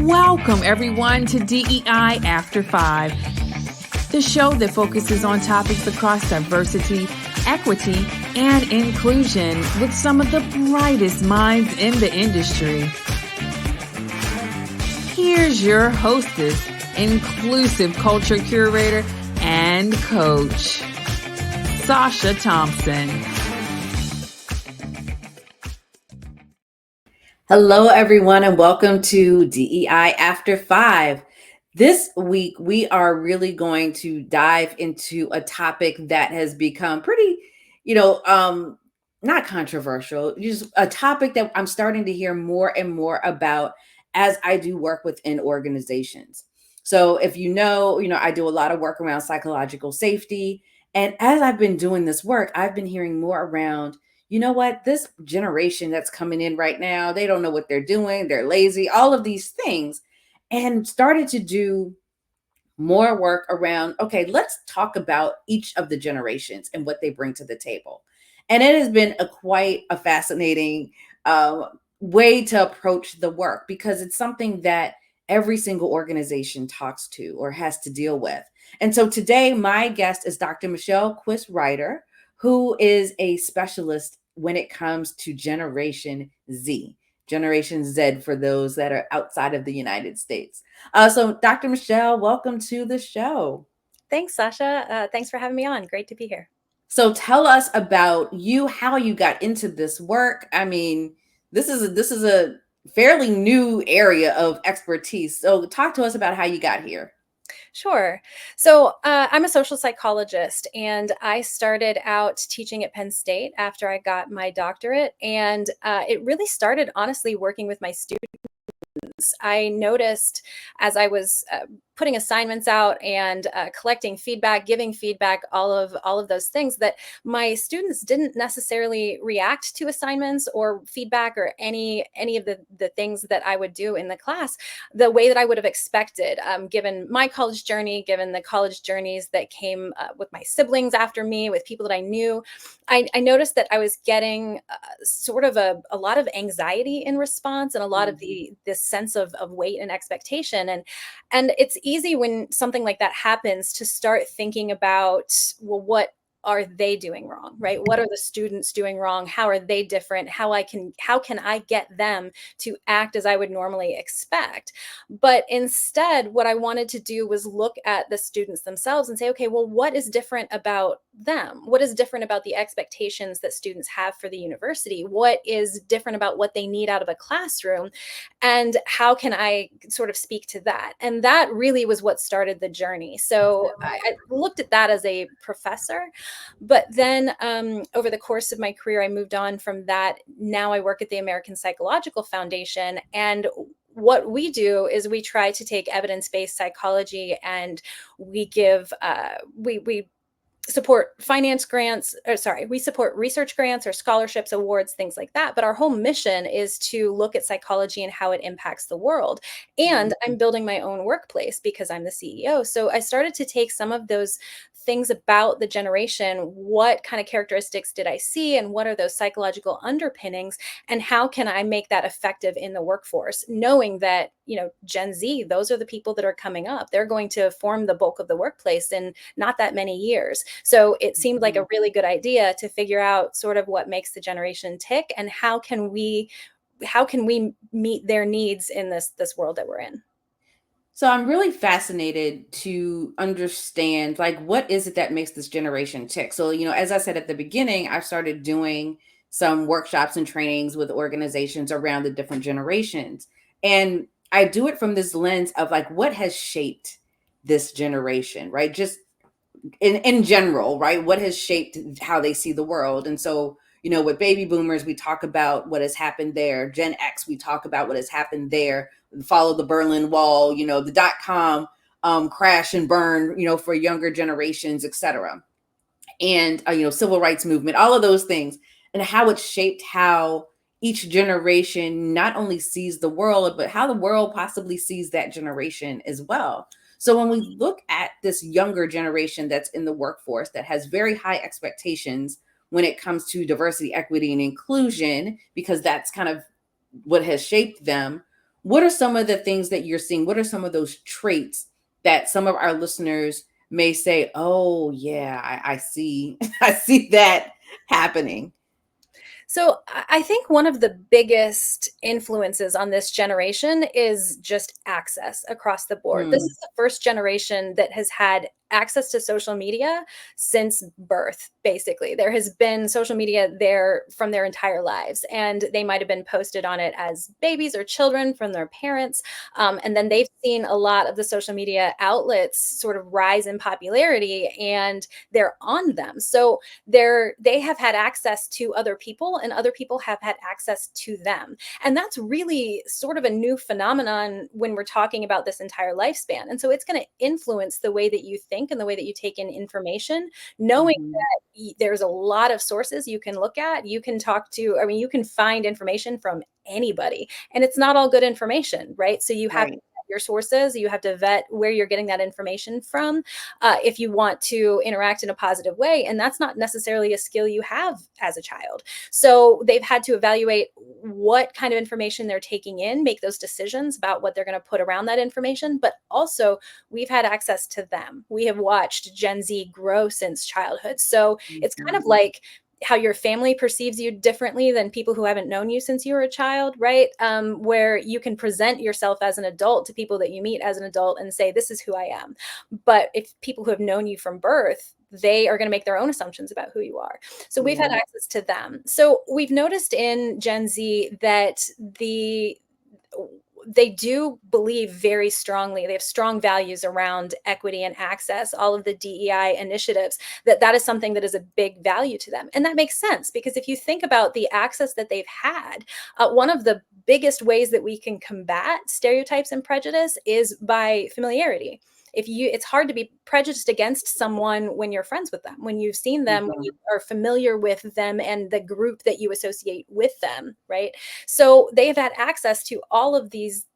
Welcome, everyone, to DEI After 5, the show that focuses on topics across diversity, equity, and inclusion with some of the brightest minds in the industry. Here's your hostess, inclusive culture curator and coach, Sacha Thompson. Hello, everyone, and welcome to DEI After 5. This week, we are really going to dive into a topic that has become pretty, not controversial, just a topic that I'm starting to hear more and more about as I do work within organizations. So if you know, I do a lot of work around psychological safety. And as I've been doing this work, I've been hearing more around this generation that's coming in right now, they don't know what they're doing. They're lazy, all of these things, and started to do more work around, okay, let's talk about each of the generations and what they bring to the table. And it has been quite a fascinating way to approach the work because it's something that every single organization talks to or has to deal with. And so today, my guest is Dr. Michelle Quist-Ryder, who is a specialist when it comes to Generation Z. Generation Z for those that are outside of the United States. So Dr. Michelle, welcome to the show. Thanks, Sasha. Thanks for having me on. Great to be here. So tell us about you, how you got into this work. I mean, this is a fairly new area of expertise. So talk to us about how you got here. Sure. So I'm a social psychologist, and I started out teaching at Penn State after I got my doctorate. And it really started, honestly, working with my students. I noticed as I was putting assignments out and collecting feedback, giving feedback, all of those things, that my students didn't necessarily react to assignments or feedback or any of the things that I would do in the class the way that I would have expected, given my college journey, given the college journeys that came with my siblings after me, with people that I knew. I noticed that I was getting sort of a lot of anxiety in response, and a lot of this sense of weight and expectation. And it's easy when something like that happens to start thinking about, well, what are they doing wrong, right? What are the students doing wrong? How are they different? How can I get them to act as I would normally expect? But instead, what I wanted to do was look at the students themselves and say, okay, well, what is different about them? What is different about the expectations that students have for the university? What is different about what they need out of a classroom? And how can I sort of speak to that? And that really was what started the journey. So I looked at that as a professor. But then over the course of my career, I moved on from that. Now I work at the American Psychological Foundation. And what we do is we try to take evidence-based psychology, and we give, we support we support research grants or scholarships, awards, things like that. But our whole mission is to look at psychology and how it impacts the world. And I'm building my own workplace because I'm the CEO. So I started to take some of those things about the generation. What kind of characteristics did I see, and what are those psychological underpinnings, and how can I make that effective in the workforce, knowing that, Gen Z, those are the people that are coming up. They're going to form the bulk of the workplace in not that many years. So it seemed like a really good idea to figure out sort of what makes the generation tick, and how can we meet their needs in this world that we're in. So I'm really fascinated to understand, what is it that makes this generation tick? So, as I said at the beginning, I've started doing some workshops and trainings with organizations around the different generations. And I do it from this lens of what has shaped this generation, right? Just in general, right? What has shaped how they see the world. And so, with baby boomers, we talk about what has happened there. Gen X, we talk about what has happened there. Follow the Berlin Wall, the .com crash and burn, for younger generations, et cetera. And, civil rights movement, all of those things, and how it shaped how each generation not only sees the world, but how the world possibly sees that generation as well. So when we look at this younger generation that's in the workforce that has very high expectations when it comes to diversity, equity, and inclusion, because that's kind of what has shaped them, what are some of the things that you're seeing? What are some of those traits that some of our listeners may say, oh yeah, I see, I see that happening? So I think one of the biggest influences on this generation is just access across the board. This Mm, is the first generation that has had access to social media since birth, basically. There has been social media there from their entire lives, and they might have been posted on it as babies or children from their parents. And then they've seen a lot of the social media outlets sort of rise in popularity, and they're on them. So they have had access to other people, and other people have had access to them. And that's really sort of a new phenomenon when we're talking about this entire lifespan. And so it's going to influence the way that you think and the way that you take in information, knowing mhm. that there's a lot of sources you can look at. You can talk to, I mean, you can find information from anybody, and it's not all good information, right? So you have to Right. vet your sources, you have to vet where you're getting that information from, if you want to interact in a positive way. And that's not necessarily a skill you have as a child. So they've had to evaluate what kind of information they're taking in, make those decisions about what they're going to put around that information. But also, we've had access to them. We have watched Gen Z grow since childhood. So it's kind of Mhm. like how your family perceives you differently than people who haven't known you since you were a child, right? Where you can present yourself as an adult to people that you meet as an adult and say, this is who I am. But if people who have known you from birth, they are going to make their own assumptions about who you are. So we've had Yeah. access to them. So we've noticed in Gen Z that they do believe very strongly, they have strong values around equity and access, all of the DEI initiatives, that is something that is a big value to them. And that makes sense, because if you think about the access that they've had, one of the biggest ways that we can combat stereotypes and prejudice is by familiarity. It's hard to be prejudiced against someone when you're friends with them, when you've seen them, when you Mhm. are familiar with them and the group that you associate with them, right? So they have had access to all of these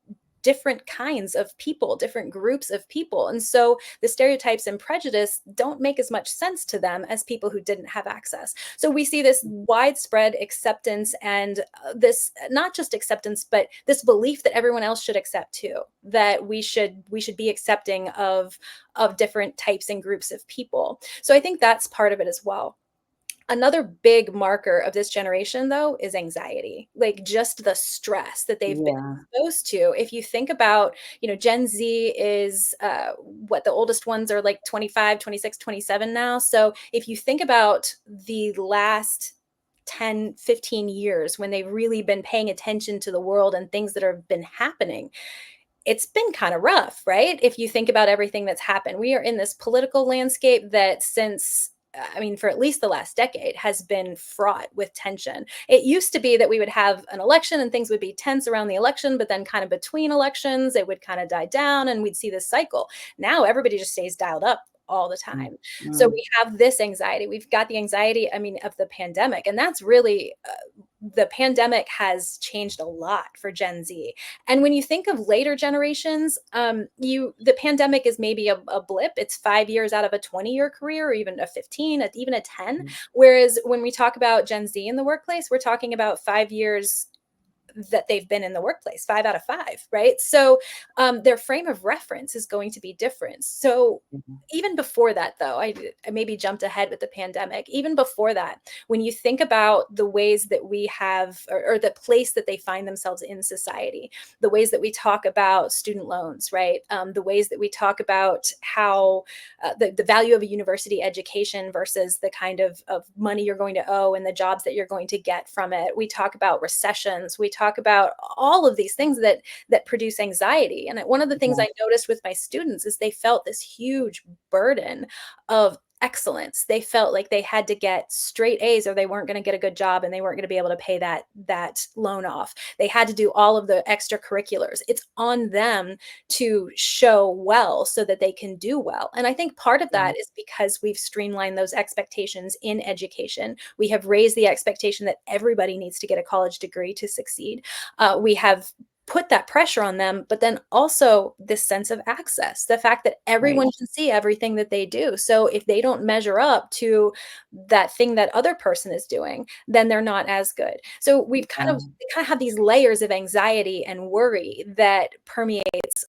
different kinds of people, different groups of people. And so the stereotypes and prejudice don't make as much sense to them as people who didn't have access. So we see this widespread acceptance, and this not just acceptance, but this belief that everyone else should accept too, that we should be accepting of different types and groups of people. So I think that's part of it as well. Another big marker of this generation, though, is anxiety, like just the stress that they've been Yeah. exposed to. If you think about, Gen Z is what the oldest ones are like 25, 26, 27 now. So if you think about the last 10, 15 years when they've really been paying attention to the world and things that have been happening, it's been kind of rough, right? If you think about everything that's happened, we are in this political landscape that since I mean, for at least the last decade, has been fraught with tension. It used to be that we would have an election and things would be tense around the election, but then kind of between elections, it would kind of die down and we'd see this cycle. Now everybody just stays dialed up all the Mm, time. So mm. we have this anxiety. We've got the anxiety, I mean, of the pandemic. And that's really, the pandemic has changed a lot for Gen Z. And when you think of later generations, the pandemic is maybe a blip. It's 5 years out of a 20-year career, or even a 15, even a 10. Whereas when we talk about Gen Z in the workplace, we're talking about 5 years that they've been in the workplace, 5 out of 5, right? So their frame of reference is going to be different. So Mhm. even before that, though, I maybe jumped ahead with the pandemic. Even before that, when you think about the ways that we have, or the place that they find themselves in society, the ways that we talk about student loans, right? The ways that we talk about how the value of a university education versus the kind of money you're going to owe and the jobs that you're going to get from it. We talk about recessions. We talk about all of these things that produce anxiety. And one of the things Yeah. I noticed with my students is they felt this huge burden of excellence. They felt like they had to get straight A's or they weren't going to get a good job and they weren't going to be able to pay that loan off. They had to do all of the extracurriculars. It's on them to show well so that they can do well. And I think part of Mm. that is because we've streamlined those expectations in education. We have raised the expectation that everybody needs to get a college degree to succeed. We have put that pressure on them, but then also this sense of access, the fact that everyone Right. can see everything that they do. So if they don't measure up to that thing that other person is doing, then they're not as good. So we kind of have these layers of anxiety and worry that permeates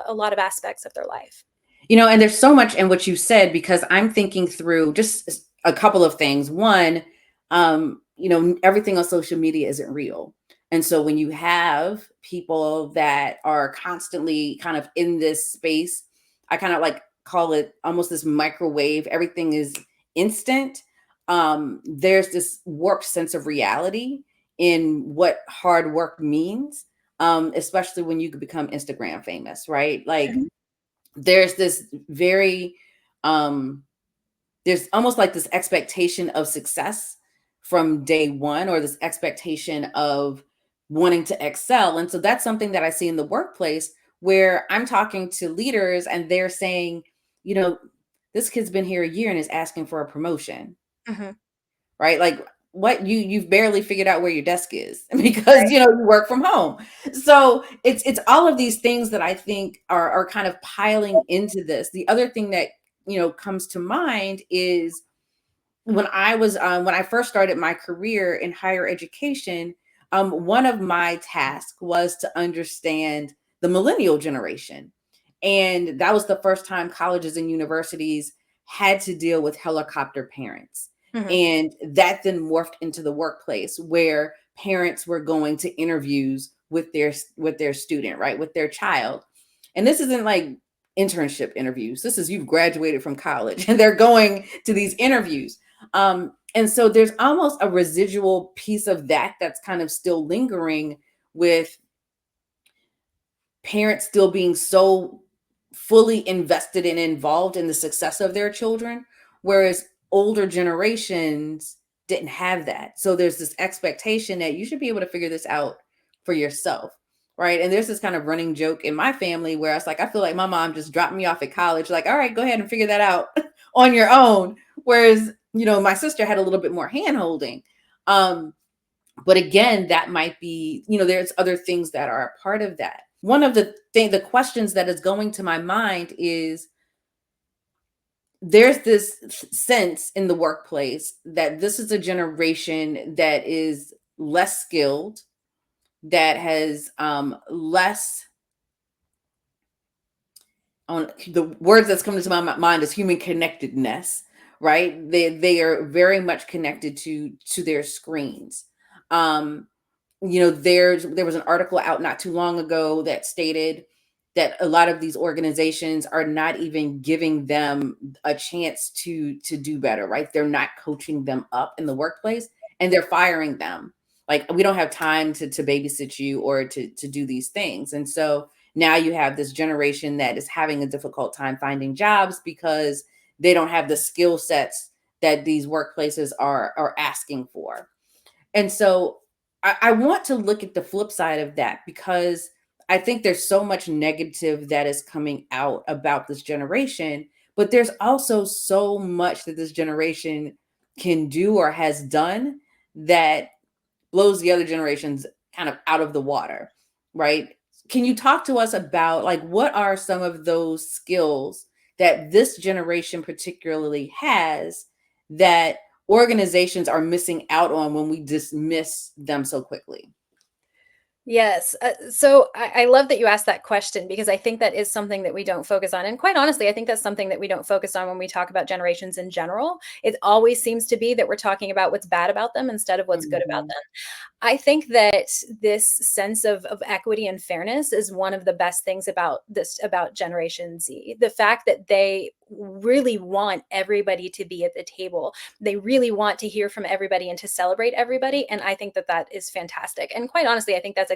a lot of aspects of their life. And there's so much in what you said because I'm thinking through just a couple of things. One, everything on social media isn't real. And so when you have people that are constantly kind of in this space, I kind of like call it almost this microwave, everything is instant. There's this warped sense of reality in what hard work means, especially when you could become Instagram famous, right? Like, Mhm. there's this very there's almost like this expectation of success from day one, or this expectation of wanting to excel. And so that's something that I see in the workplace, where I'm talking to leaders and they're saying, you know this kid's been here a year and is asking for a promotion, Mhm. right? Like, what, you've barely figured out where your desk is because you work from home. So it's all of these things that I think are kind of piling into this. The other thing that comes to mind is when I first started my career in higher education, one of my tasks was to understand the millennial generation. And that was the first time colleges and universities had to deal with helicopter parents. Mhm. And that then morphed into the workplace, where parents were going to interviews with their student, right? With their child. And this isn't like internship interviews. This is, you've graduated from college and they're going to these interviews. And so there's almost a residual piece of that that's kind of still lingering, with parents still being so fully invested and involved in the success of their children, whereas older generations didn't have that. So there's this expectation that you should be able to figure this out for yourself, right? And there's this kind of running joke in my family where it's like, I feel like my mom just dropped me off at college, like, all right, go ahead and figure that out on your own. Whereas, my sister had a little bit more hand holding. But again, that might be, there's other things that are a part of that. One of the questions that is going to my mind is, there's this sense in the workplace that this is a generation that is less skilled, that has less, on the words that's coming to my mind is human connectedness, right? They are very much connected to their screens. um there was an article out not too long ago that stated that a lot of these organizations are not even giving them a chance to do better, right? They're not coaching them up in the workplace, and they're firing them. Like, we don't have time to babysit you or to do these things. And so now you have this generation that is having a difficult time finding jobs because they don't have the skill sets that these workplaces are asking for. And so I want to look at the flip side of that, because I think there's so much negative that is coming out about this generation, but there's also so much that this generation can do or has done that blows the other generations kind of out of the water, right? Can you talk to us about, like, what are some of those skills that this generation particularly has that organizations are missing out on when we dismiss them so quickly? Yes. So I love that you asked that question, because I think that is something that we don't focus on. And quite honestly, I think that's something that we don't focus on when we talk about generations in general. It always seems to be that we're talking about what's bad about them instead of what's good about Mhm. them. I think that this sense of equity and fairness is one of the best things about Generation Z. The fact that they really want everybody to be at the table. They really want to hear from everybody and to celebrate everybody. And I think that that is fantastic. And quite honestly, I think that's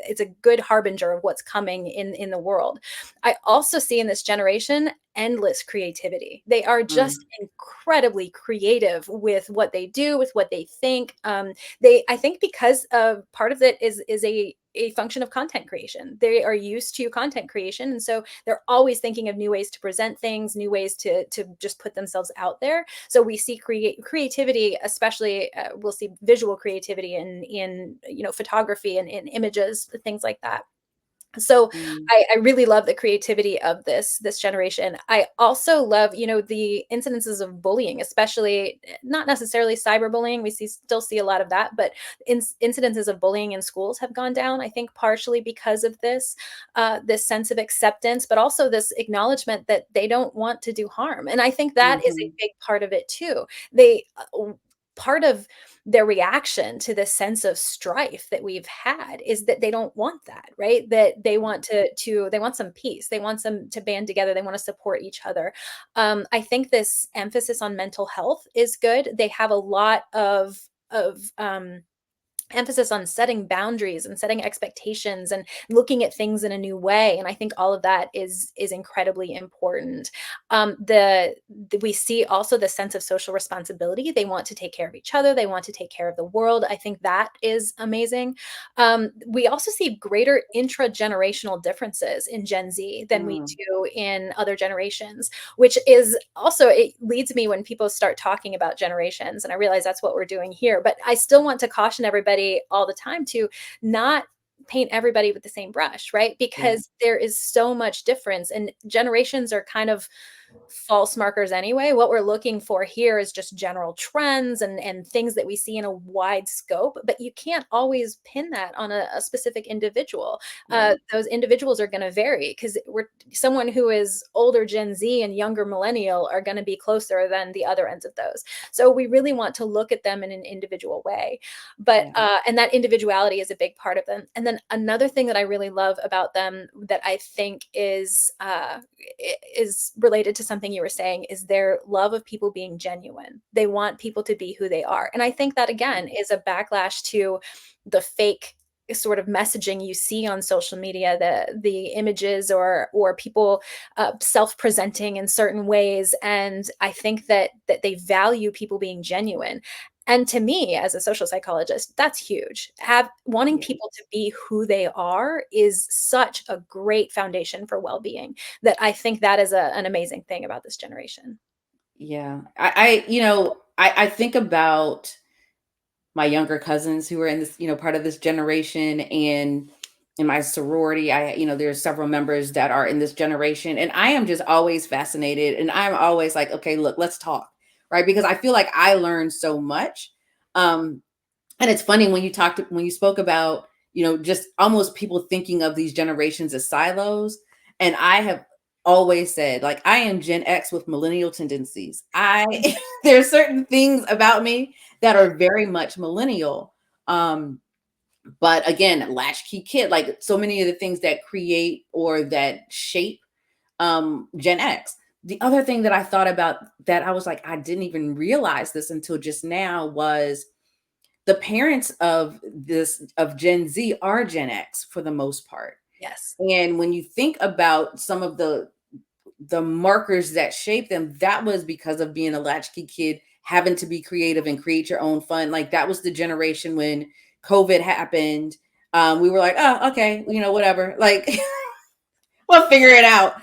it's a good harbinger of what's coming in the world. I also see in this generation endless creativity. They are Mm. just incredibly creative with what they do, with what they think. I think because part of it is a a function of content creation. They are used to content creation. And so they're always thinking of new ways to present things, new ways to just put themselves out there. So we see creativity, especially we'll see visual creativity in photography and in images, things like that. So Mm. I really love the creativity of this generation. I also love, the incidences of bullying, especially not necessarily cyberbullying. We still see a lot of that, but incidences of bullying in schools have gone down. I think partially because of this sense of acceptance, but also this acknowledgement that they don't want to do harm. And I think that is a Mhm. big part of it too. They part of their reaction to this sense of strife that we've had is that they don't want that, right? That they want they want some peace. They want some to band together. They want to support each other. I think this emphasis on mental health is good. They have a lot of emphasis on setting boundaries and setting expectations and looking at things in a new way, and I think all of that is incredibly important. We see also the sense of social responsibility. They want to take care of each other, they want to take care of the world. I think that is amazing. We also see greater intragenerational differences in Gen Z than we Mm. do in other generations, which is also, it leads me when people start talking about generations, and I realize that's what we're doing here, but I still want to caution everybody all the time to not paint everybody with the same brush, right? Yeah. Because there is so much difference, and generations are kind of false markers anyway. What we're looking for here is just general trends and things that we see in a wide scope, but you can't always pin that on a specific individual. Right. Those individuals are going to vary because we're someone who is older Gen Z and younger millennial are going to be closer than the other ends of those. So we really want to look at them in an individual way. But Yeah. and that individuality is a big part of them. And then another thing that I really love about them that I think is related to something you were saying is their love of people being genuine. They want people to be who they are. And I think that again is a backlash to the fake sort of messaging you see on social media, the images or people self-presenting in certain ways. And I think that they value people being genuine. And to me, as a social psychologist, that's huge. Wanting Yeah. people to be who they are is such a great foundation for well-being, that I think that is an amazing thing about this generation. Yeah. I think about my younger cousins who are in this, part of this generation, and in my sorority, there's several members that are in this generation, and I am just always fascinated, and I'm always like, okay, look, let's talk, right? Because I feel like I learned so much. Um, and it's funny when you spoke about, just almost people thinking of these generations as silos. And I have always said, like, I am Gen X with millennial tendencies. There are certain things about me that are very much millennial. Um, but again, latchkey kid, like so many of the things that create or that shape Gen X. The other thing that I thought about that I was like, I didn't even realize this until just now was the parents of Gen Z are Gen X for the most part. Yes. And when you think about some of the markers that shape them, that was because of being a latchkey kid, having to be creative and create your own fun. Like that was the generation when COVID happened. We were like, oh, okay, whatever. Like we'll figure it out.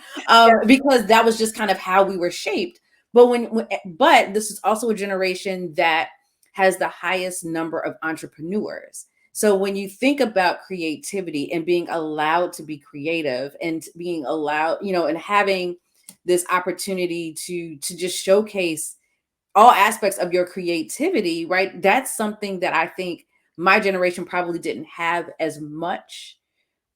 Because that was just kind of how we were shaped. But this is also a generation that has the highest number of entrepreneurs. So when you think about creativity and being allowed to be creative and being allowed, and having this opportunity to just showcase all aspects of your creativity, right? That's something that I think my generation probably didn't have as much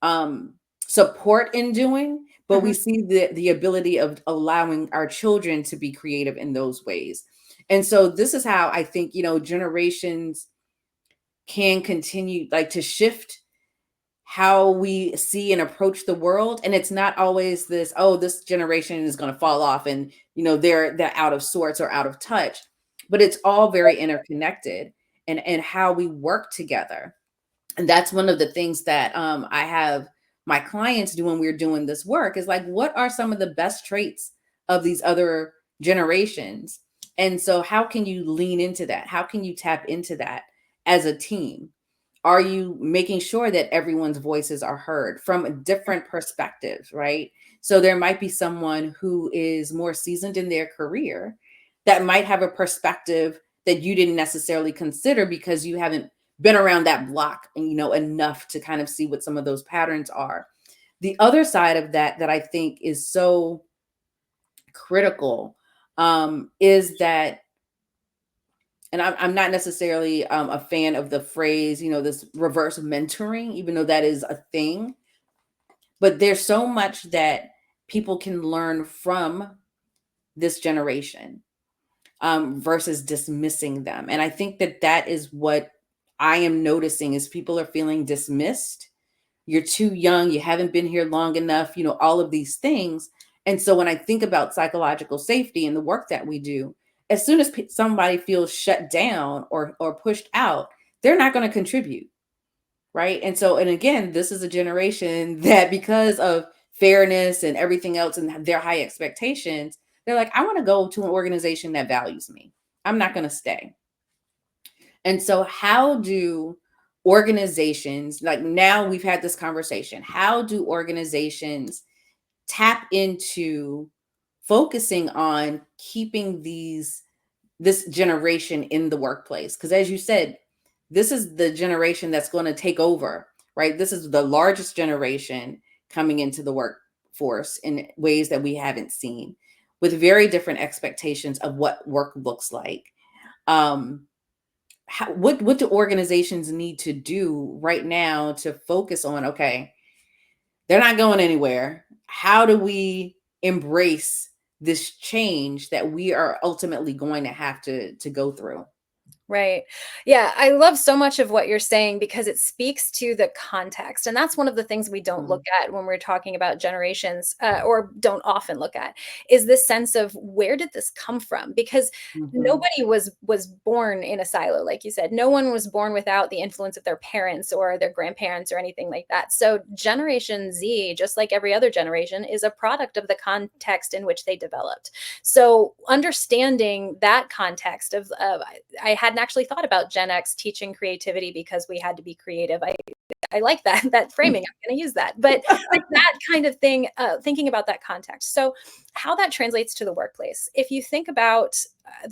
um support in doing, but we Mhm. see the ability of allowing our children to be creative in those ways. And so this is how I think, generations can continue like to shift how we see and approach the world. And it's not always this, oh, this generation is going to fall off and they're out of sorts or out of touch, but it's all very interconnected, and how we work together. And that's one of the things that I have my clients do when we're doing this work is like, what are some of the best traits of these other generations? And so how can you lean into that? How can you tap into that as a team? are you making sure that everyone's voices are heard from different perspectives, right? So there might be someone who is more seasoned in their career that might have a perspective that you didn't necessarily consider because you haven't been around that block, enough to kind of see what some of those patterns are. The other side of that I think is so critical, is that, and I'm not necessarily a fan of the phrase, this reverse mentoring, even though that is a thing. But there's so much that people can learn from this generation, versus dismissing them. And I think that is what I am noticing is people are feeling dismissed. You're too young, you haven't been here long enough, all of these things. And so when I think about psychological safety and the work that we do, as soon as somebody feels shut down or pushed out, they're not going to contribute, right? And so, and again, this is a generation that, because of fairness and everything else and their high expectations, they're like, I want to go to an organization that values me. I'm not going to stay. And so how do organizations, like, now we've had this conversation, how do organizations tap into focusing on keeping this generation in the workplace? Because as you said, this is the generation that's going to take over, right? This is the largest generation coming into the workforce in ways that we haven't seen, with very different expectations of what work looks like. What do organizations need to do right now to focus on, okay, they're not going anywhere. How do we embrace this change that we are ultimately going to have to go through? Right. Yeah, I love so much of what you're saying because it speaks to the context. And that's one of the things we don't look at when we're talking about generations, or don't often look at, is this sense of where did this come from? Because nobody was born in a silo, like you said. No one was born without the influence of their parents or their grandparents or anything like that. So Generation Z, just like every other generation, is a product of the context in which they developed. So understanding that context of I hadn't actually thought about Gen X teaching creativity because we had to be creative. I like that framing. I'm going to use that. But like that kind of thing, thinking about that context. So how that translates to the workplace. If you think about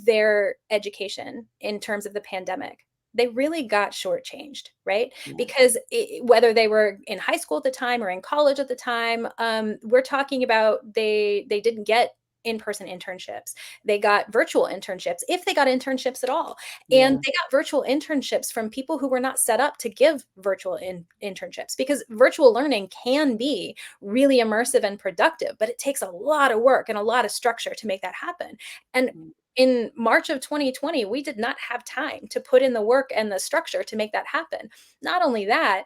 their education in terms of the pandemic, they really got shortchanged, right? Yeah. Because whether they were in high school at the time or in college at the time, we're talking about they didn't get in-person internships. They got virtual internships, if they got internships at all. And they got virtual internships from people who were not set up to give virtual internships, because virtual learning can be really immersive and productive, but it takes a lot of work and a lot of structure to make that happen. And in March of 2020, we did not have time to put in the work and the structure to make that happen. Not only that,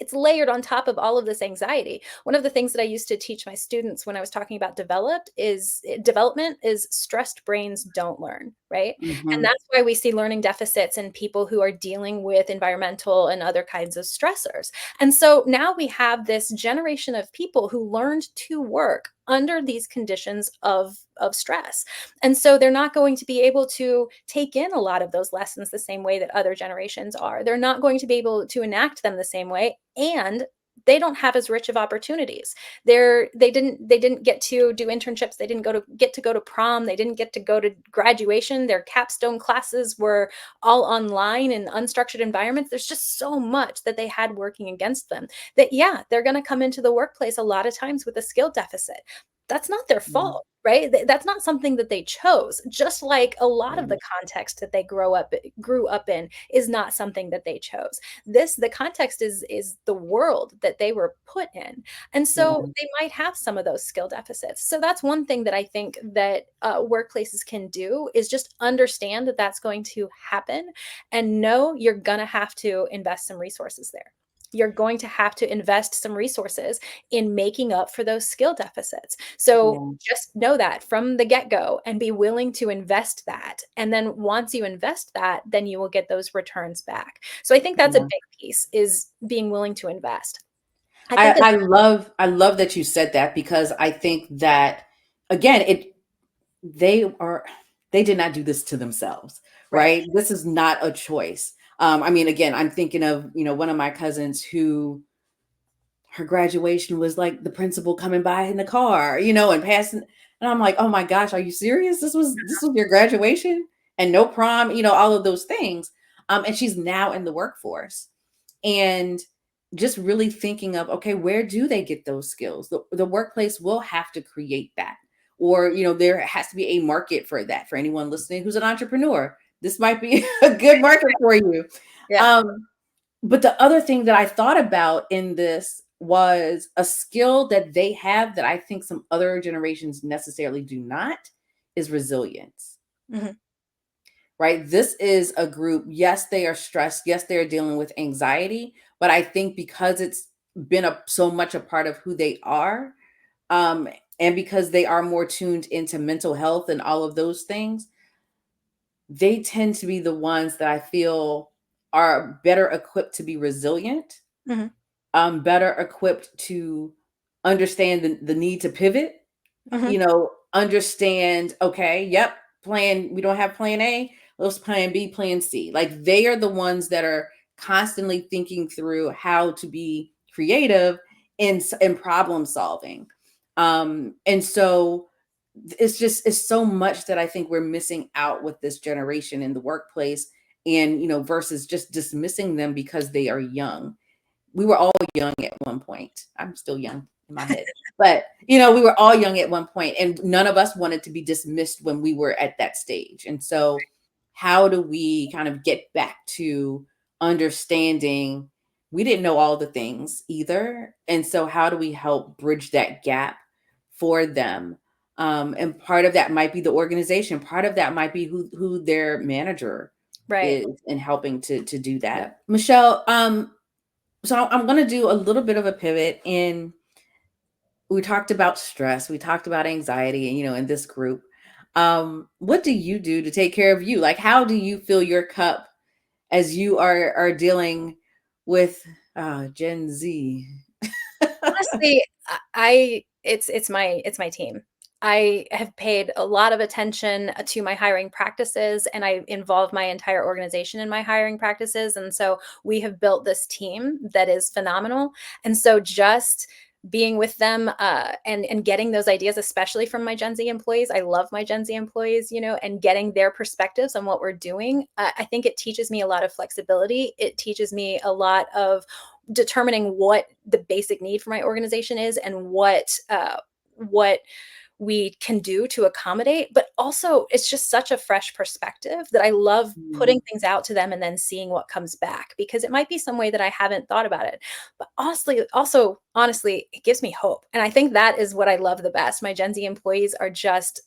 it's layered on top of all of this anxiety. One of the things that I used to teach my students when I was talking about development is stressed brains don't learn, right? And that's why we see learning deficits in people who are dealing with environmental and other kinds of stressors. And so now we have this generation of people who learned to work under these conditions of stress. And so they're not going to be able to take in a lot of those lessons the same way that other generations are. They're not going to be able to enact them the same way. And they don't have as rich of opportunities. They didn't get to do internships. They didn't get to go to prom. They didn't get to go to graduation. Their capstone classes were all online in unstructured environments. There's just so much that they had working against them that, yeah, they're going to come into the workplace a lot of times with a skill deficit. That's not their fault, right? That's not something that they chose. Just like a lot of the context that they grew up in is not something that they chose. The context is the world that they were put in. And so they might have some of those skill deficits. So that's one thing that I think that workplaces can do, is just understand that that's going to happen and know you're going to have to invest some resources there. You're going to have to invest some resources in making up for those skill deficits. So just know that from the get-go and be willing to invest that. And then once you invest that, then you will get those returns back. So I think that's a big piece, is being willing to invest. I love that you said that, because I think that, again, they did not do this to themselves, right? This is not a choice. I mean, again, I'm thinking of, one of my cousins who her graduation was like the principal coming by in the car, and passing. And I'm like, oh my gosh, are you serious? This was your graduation and no prom, all of those things. And she's now in the workforce. And just really thinking of, okay, where do they get those skills? The workplace will have to create that. Or, there has to be a market for that. For anyone listening who's an entrepreneur, this might be a good market for you. Yeah. But the other thing that I thought about in this was a skill that they have that I think some other generations necessarily do not, is resilience. Mhm. Right? This is a group, yes, they are stressed, yes, they're dealing with anxiety, but I think because it's been so much a part of who they are, and because they are more tuned into mental health and all of those things, they tend to be the ones that I feel are better equipped to be resilient, Mhm. better equipped to understand the need to pivot, Mhm. understand, okay, yep, we don't have plan A, let's plan B, plan C. Like, they are the ones that are constantly thinking through how to be creative in problem solving. And so it's so much that I think we're missing out with this generation in the workplace, and versus just dismissing them because they are young. We were all young at one point. I'm still young in my head, but we were all young at one point, and none of us wanted to be dismissed when we were at that stage. And so how do we kind of get back to understanding we didn't know all the things either? And so how do we help bridge that gap for them? And part of that might be the organization. Part of that might be who their manager Right. is, in helping to do that. Michelle, so I'm going to do a little bit of a pivot. In We talked about stress, we talked about anxiety, and in this group, what do you do to take care of you? Like, how do you fill your cup as you are dealing with Gen Z? Honestly, it's my team. I have paid a lot of attention to my hiring practices, and I involve my entire organization in my hiring practices. And so we have built this team that is phenomenal. And so just being with them and getting those ideas, especially from my Gen Z employees. I love my Gen Z employees, and getting their perspectives on what we're doing. I think it teaches me a lot of flexibility. It teaches me a lot of determining what the basic need for my organization is and what we can do to accommodate. But also, it's just such a fresh perspective that I love putting Mm, things out to them and then seeing what comes back, because it might be some way that I haven't thought about it. But honestly, it gives me hope. And I think that is what I love the best. My Gen Z employees are just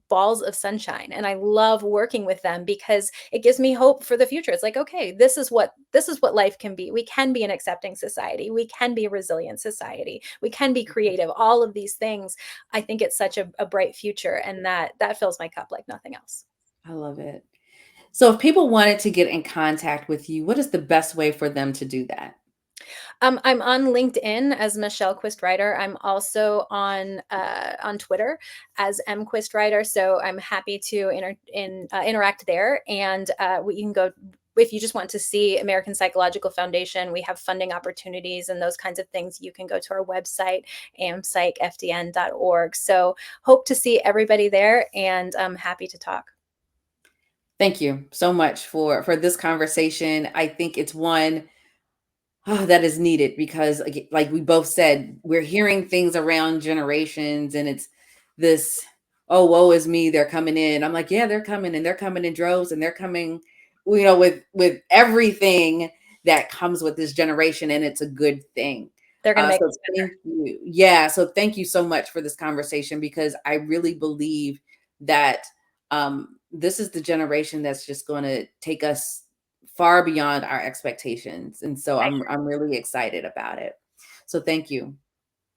balls of sunshine, and I love working with them because it gives me hope for the future. It's like, okay, this is what life can be. We can be an accepting society, we can be a resilient society, we can be creative, all of these things. I think it's such a bright future, and that fills my cup like nothing else. I love it. So if people wanted to get in contact with you, what is the best way for them to do that? I'm on LinkedIn as Michelle Quist-Ryder. I'm also on Twitter as M Quist-Ryder. So I'm happy to interact there. And you can go, if you just want to see American Psychological Foundation. We have funding opportunities and those kinds of things. You can go to our website, ampsychfdn.org. So hope to see everybody there, and I'm happy to talk. Thank you so much for this conversation. I think it's one that is needed because, like we both said, we're hearing things around generations, and it's this, oh, woe is me, they're coming in. I'm like, yeah, they're coming, and they're coming in droves, and they're coming, with everything that comes with this generation, and it's a good thing. They're going to make So us better. thank you. Yeah, so thank you so much for this conversation, because I really believe that this is the generation that's just going to take us far beyond our expectations. And so I'm really excited about it. So thank you.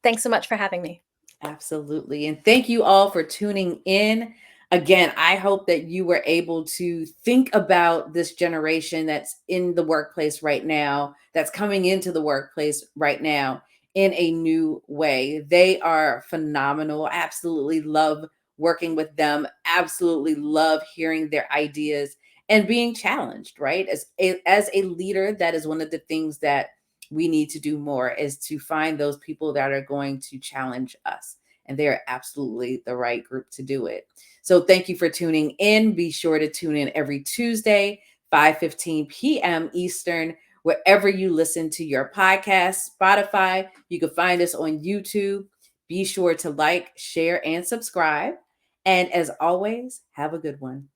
Thanks so much for having me. Absolutely. And thank you all for tuning in. Again, I hope that you were able to think about this generation that's in the workplace right now, that's coming into the workplace right now in a new way. They are phenomenal. Absolutely love working with them. Absolutely love hearing their ideas and being challenged, right? As a leader, that is one of the things that we need to do more, is to find those people that are going to challenge us. And they are absolutely the right group to do it. So thank you for tuning in. Be sure to tune in every Tuesday, 5:15 p.m. Eastern, wherever you listen to your podcast. Spotify, you can find us on YouTube. Be sure to like, share, and subscribe. And as always, have a good one.